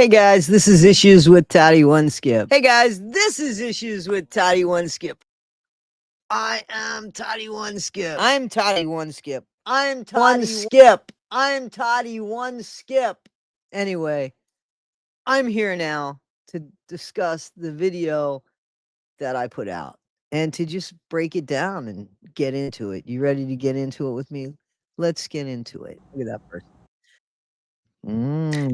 Hey guys, this is Issues with Toddy One Skip. Hey guys, this is Issues with Toddy One Skip. I am Toddy One Skip. I'm Toddy One Skip. I'm Toddy One Skip. I'm Toddy One Skip. Anyway, I'm here now to discuss the video that I put out and to just break it down and get into it. You ready to get into it with me? Let's get into it. Look at that person.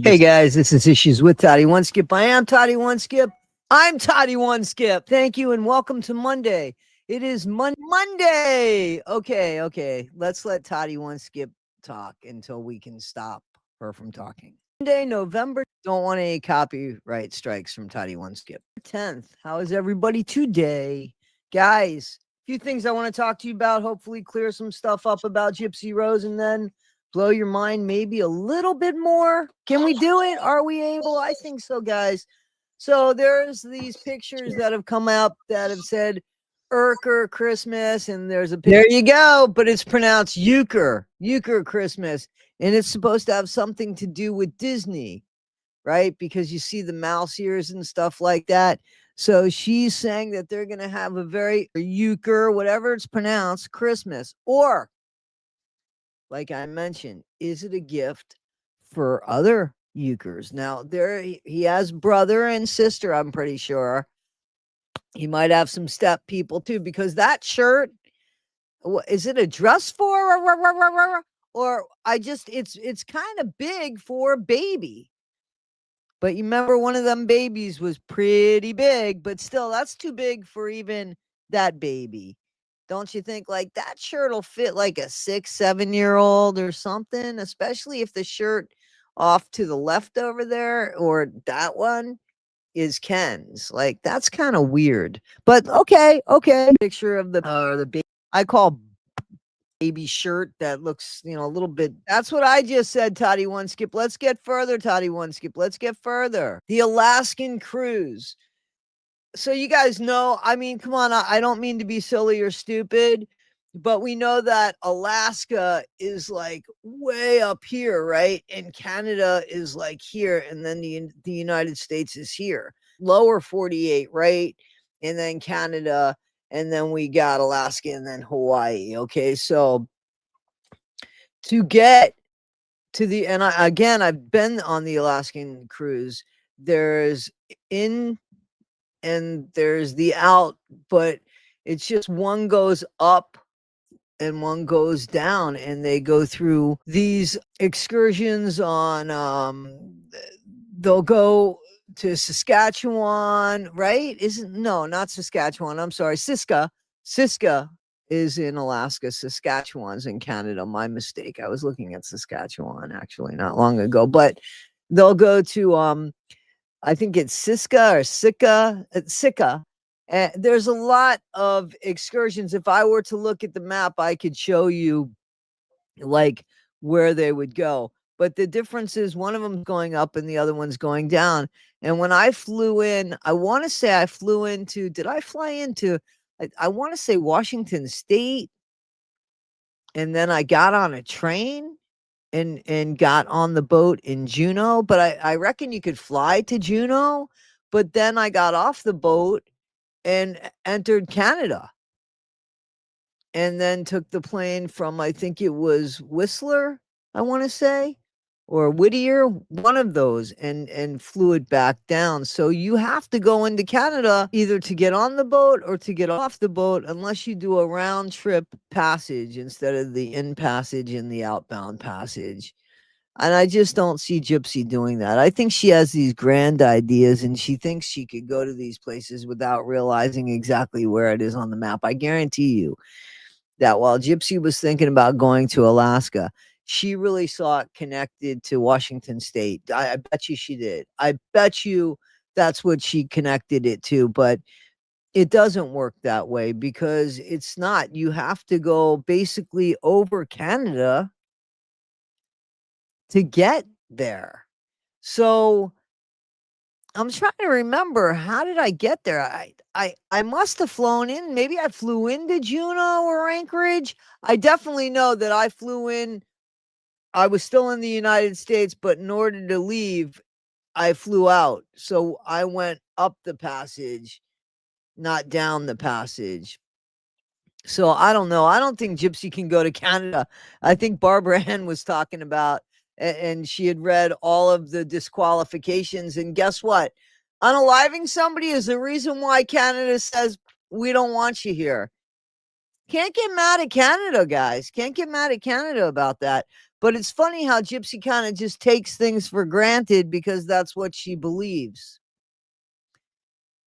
Hey guys, this is Issues with Toddy One Skip. I am Toddy One Skip. I'm Toddy One Skip. Thank you and welcome to Monday. It is Monday. Okay. Let's let Toddy One Skip talk until we can stop her from talking. Monday, November. Don't want any copyright strikes from Toddy One Skip. 10th. How is everybody today? Guys, a few things I want to talk to you about. Hopefully clear some stuff up about Gypsy Rose and then blow your mind maybe a little bit more. Can we do it? Are we able? I think so, guys. So there's these pictures that have come up that have said Urker Christmas, and there's a there you go, but it's pronounced Euchre Christmas, and it's supposed to have something to do with Disney, right? Because you see the mouse ears and stuff like that. So she's saying that they're going to have a very Euchre, whatever it's pronounced, Christmas, or like I mentioned, is it a gift for other euchres? Now, he has brother and sister, I'm pretty sure. He might have some step people too, because that shirt, is it a dress for? Or it's kind of big for a baby. But you remember one of them babies was pretty big, but still, that's too big for even that baby. Don't you think? Like that shirt will fit like a 6-7-year-old or something, especially if the shirt off to the left over there or that one is Ken's. Like that's kind of weird. But okay. Picture of the baby. I call baby shirt that looks, a little bit. That's what I just said, Toddy One Skip. Let's get further, Toddy One Skip. Let's get further. The Alaskan cruise. So you guys know, I mean, come on, I don't mean to be silly or stupid, but we know that Alaska is like way up here, right? And Canada is like here, and then the United States is here. Lower 48, right? And then Canada, and then we got Alaska, and then Hawaii. Okay, so to get to and I've been on the Alaskan cruise. There's in and there's the out, but it's just one goes up and one goes down, and they go through these excursions on they'll go to Saskatchewan, right? Not Saskatchewan, I'm sorry, Siska is in Alaska. Saskatchewan's in Canada. My mistake. I was looking at Saskatchewan actually not long ago, but they'll go to I think it's Sitka or Sitka. There's a lot of excursions. If I were to look at the map, I could show you like where they would go. But the difference is one of them's going up and the other one's going down. And when I flew in, I want to say I flew into, did I fly into, I want to say Washington State. And then I got on a train and got on the boat in Juneau, but I reckon you could fly to Juneau, but then I got off the boat and entered Canada and then took the plane from, I think it was Whistler, I want to say, or Whittier, one of those, and flew it back down. So you have to go into Canada either to get on the boat or to get off the boat, unless you do a round trip passage instead of the in passage and the outbound passage. And I just don't see Gypsy doing that. I think she has these grand ideas and she thinks she could go to these places without realizing exactly where it is on the map. I guarantee you that while Gypsy was thinking about going to Alaska, she really saw it connected to Washington State. I bet you she did. I bet you that's what she connected it to, but it doesn't work that way because it's not. You have to go basically over Canada to get there. So I'm trying to remember, how did I get there? I must have flown in. Maybe I flew into Juneau or Anchorage. I definitely know that I flew in. I was still in the United States, but in order to leave, I flew out. So I went up the passage, not down the passage. So I don't know. I don't think Gypsy can go to Canada. I think Barbara Ann was talking about, and she had read all of the disqualifications. And guess what? Unaliving somebody is the reason why Canada says we don't want you here. Can't get mad at Canada, guys. Can't get mad at Canada about that. But it's funny how Gypsy kind of just takes things for granted because that's what she believes.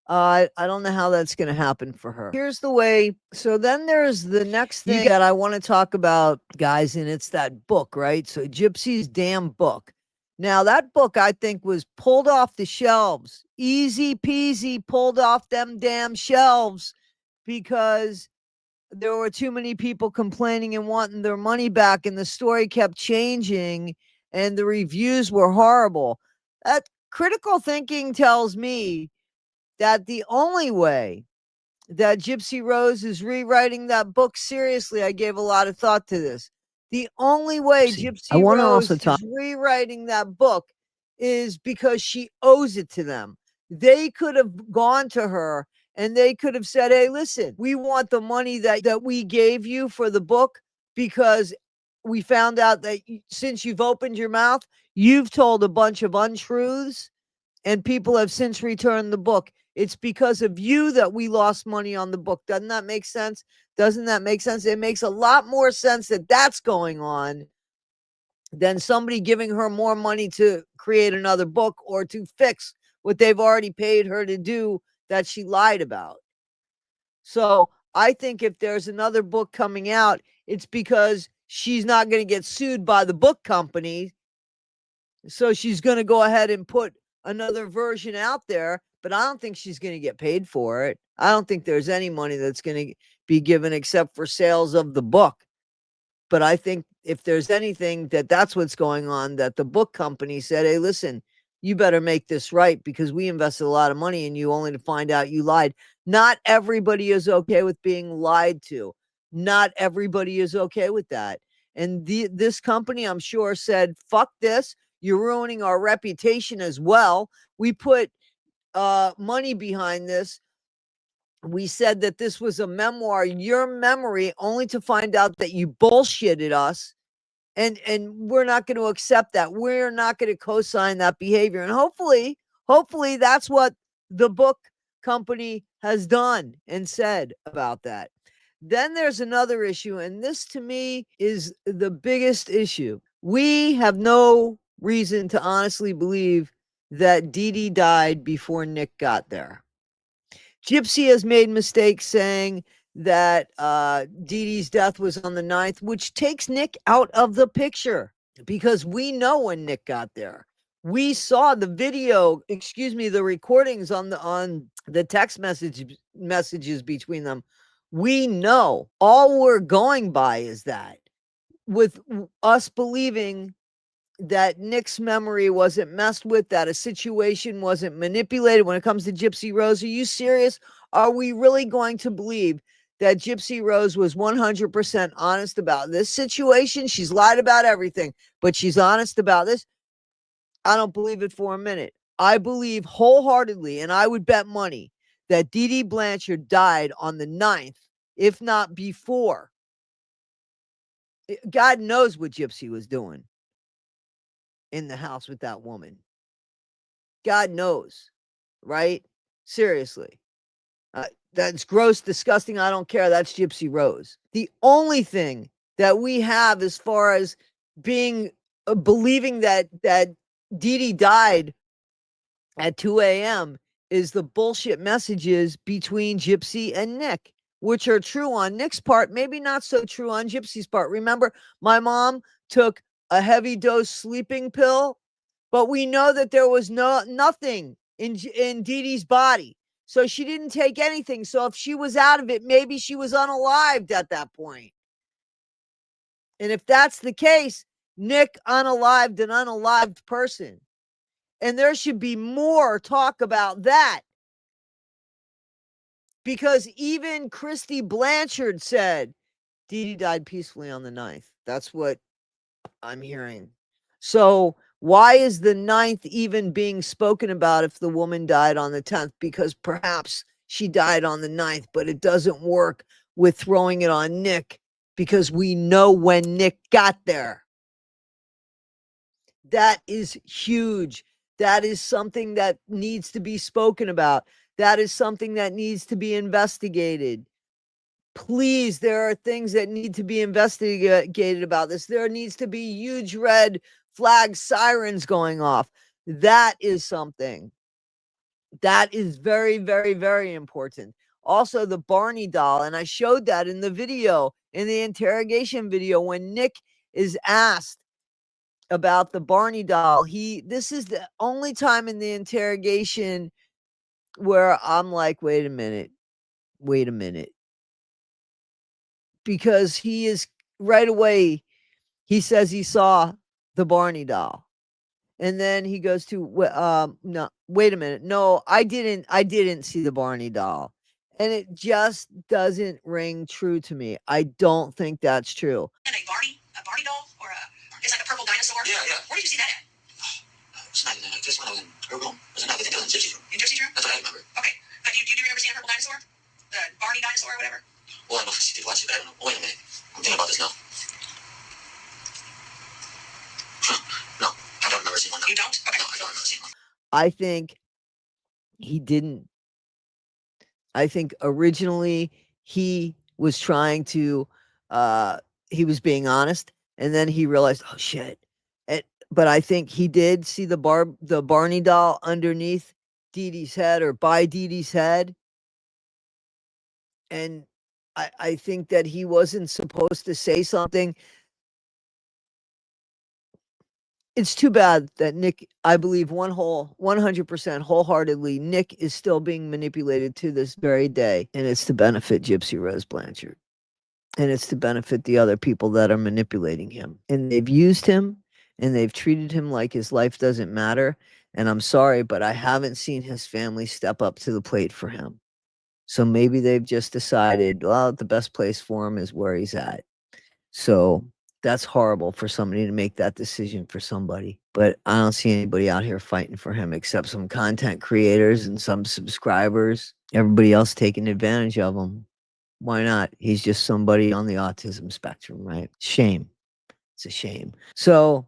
I don't know how that's going to happen for her. Here's the way. So then there's the next thing that I want to talk about, guys, and it's that book, right? So Gypsy's damn book. Now, that book, I think, was pulled off the shelves. Easy peasy pulled off them damn shelves because there were too many people complaining and wanting their money back, and the story kept changing, and the reviews were horrible. That critical thinking tells me that the only way that Gypsy Rose is rewriting that book, seriously, I gave a lot of thought to this. The only way Gypsy Rose is rewriting that book is because she owes it to them. They could have gone to her and they could have said, hey, listen, we want the money that we gave you for the book because we found out that since you've opened your mouth, you've told a bunch of untruths and people have since returned the book. It's because of you that we lost money on the book. Doesn't that make sense? Doesn't that make sense? It makes a lot more sense that that's going on than somebody giving her more money to create another book or to fix what they've already paid her to do that she lied about. So I think if there's another book coming out, it's because she's not going to get sued by the book company. So she's going to go ahead and put another version out there, but I don't think she's going to get paid for it. I don't think there's any money that's going to be given except for sales of the book. But I think if there's anything that's what's going on, that the book company said, hey, listen, you better make this right because we invested a lot of money in you only to find out you lied. Not everybody is okay with being lied to. Not everybody is okay with that. And this company, I'm sure, said, fuck this. You're ruining our reputation as well. We put money behind this. We said that this was a memoir, your memory, only to find out that you bullshitted us. And we're not going to accept that. We're not going to co-sign that behavior. And hopefully that's what the book company has done and said about that. Then there's another issue, and this to me is the biggest issue. We have no reason to honestly believe that Dee Dee died before Nick got there. Gypsy has made mistakes saying that Dee Dee's death was on the 9th, which takes Nick out of the picture because we know when Nick got there. We saw the video, the recordings on the text messages between them. We know. All we're going by is that, with us believing that Nick's memory wasn't messed with, that a situation wasn't manipulated. When it comes to Gypsy Rose, are you serious? Are we really going to believe that Gypsy Rose was 100% honest about this situation? She's lied about everything, but she's honest about this. I don't believe it for a minute. I believe wholeheartedly, and I would bet money, that Dee Dee Blanchard died on the 9th, if not before. God knows what Gypsy was doing in the house with that woman. God knows, right? Seriously. That's gross, disgusting. I don't care. That's Gypsy Rose. The only thing that we have as far as being believing that Dee Dee died at 2 a.m. is the bullshit messages between Gypsy and Nick, which are true on Nick's part, maybe not so true on Gypsy's part. Remember, my mom took a heavy dose sleeping pill, but we know that there was nothing in Dee Dee's body. So she didn't take anything. So if she was out of it, maybe she was unalived at that point. And if that's the case, Nick unalived an unalived person. And there should be more talk about that. Because even Christy Blanchard said Dee Dee died peacefully on the 9th. That's what I'm hearing. So Why is the 9th even being spoken about if the woman died on the 10th? Because perhaps she died on the 9th, but it doesn't work with throwing it on Nick because we know when Nick got there. That is huge. That is something that needs to be spoken about. That is something that needs to be investigated. Please, there are things that need to be investigated about this. There needs to be huge red flag sirens going off. That is something that is very, very, very important. Also, the Barney doll, and I showed that in the video, in the interrogation video, when Nick is asked about the Barney doll. This is the only time in the interrogation where I'm like, wait a minute, because he is right away. He says he saw the Barney doll. And then he goes to, no, wait a minute. No, I didn't see the Barney doll. And it just doesn't ring true to me. I don't think that's true. And a Barney doll, or it's like a purple dinosaur. Yeah, yeah. Where did you see that at? It's not in just when I was in her room. It was another thing. It was in Gypsy's room. In Gypsy's room? That's what I remember. Okay. But do you remember seeing a purple dinosaur? The Barney dinosaur or whatever? Well, I know if she did watch it, but I don't know. Oh, wait a minute. I'm thinking about this now. No, I don't remember seeing one. You don't? Okay. No, I don't remember seeing one. I think he didn't. I think originally he was trying to, he was being honest, and then he realized, oh shit. But I think he did see the Barney doll underneath Dee Dee's head or by Dee Dee's head. And I think that he wasn't supposed to say something. It's too bad that Nick, I believe 100% wholeheartedly, Nick is still being manipulated to this very day. And it's to benefit Gypsy Rose Blanchard. And it's to benefit the other people that are manipulating him. And they've used him and they've treated him like his life doesn't matter. And I'm sorry, but I haven't seen his family step up to the plate for him. So maybe they've just decided, well, the best place for him is where he's at. So that's horrible for somebody to make that decision for somebody. But I don't see anybody out here fighting for him except some content creators and some subscribers. Everybody else taking advantage of him. Why not? He's just somebody on the autism spectrum, right? Shame. It's a shame. So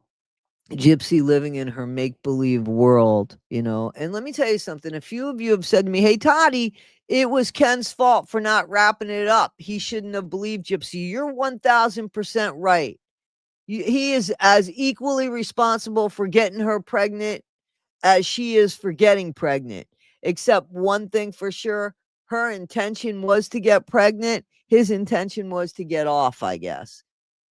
Gypsy living in her make-believe world, and let me tell you something. A few of you have said to me, hey, Toddy, it was Ken's fault for not wrapping it up. He shouldn't have believed Gypsy. You're 1000% right. He is as equally responsible for getting her pregnant as she is for getting pregnant. Except one thing for sure, her intention was to get pregnant. His intention was to get off, I guess.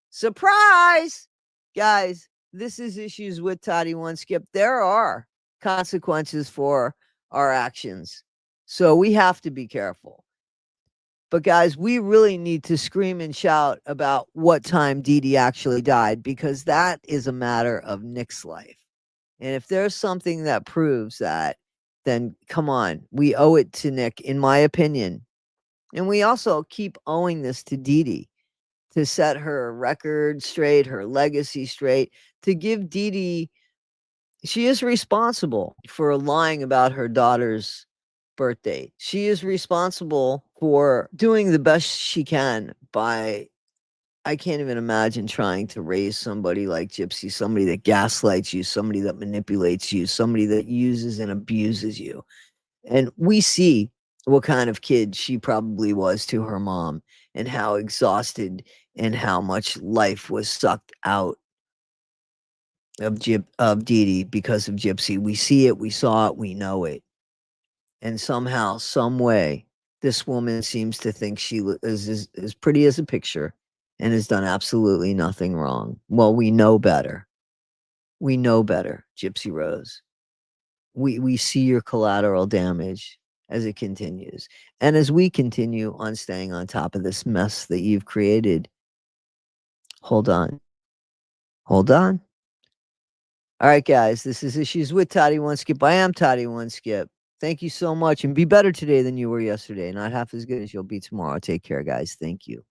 Surprise! Guys, this is Issues with Toddy One Skip. There are consequences for our actions. So we have to be careful. But guys, we really need to scream and shout about what time Dee Dee actually died, because that is a matter of Nick's life. And if there's something that proves that, then come on, we owe it to Nick, in my opinion. And we also keep owing this to Dee Dee to set her record straight, her legacy straight, to give Dee Dee, she is responsible for lying about her daughter's birth date. She is responsible for doing the best she can by, I can't even imagine trying to raise somebody like Gypsy, somebody that gaslights you, somebody that manipulates you, somebody that uses and abuses you. And we see what kind of kid she probably was to her mom and how exhausted and how much life was sucked out of Dee Dee because of Gypsy. We see it, we saw it, we know it. And somehow, some way, this woman seems to think she is as pretty as a picture and has done absolutely nothing wrong. Well, we know better. We know better, Gypsy Rose. We see your collateral damage as it continues. And as we continue on staying on top of this mess that you've created, hold on. Hold on. All right, guys, this is Issues with Toddy One Skip. I am Toddy One Skip. Thank you so much, and be better today than you were yesterday. Not half as good as you'll be tomorrow. Take care, guys. Thank you.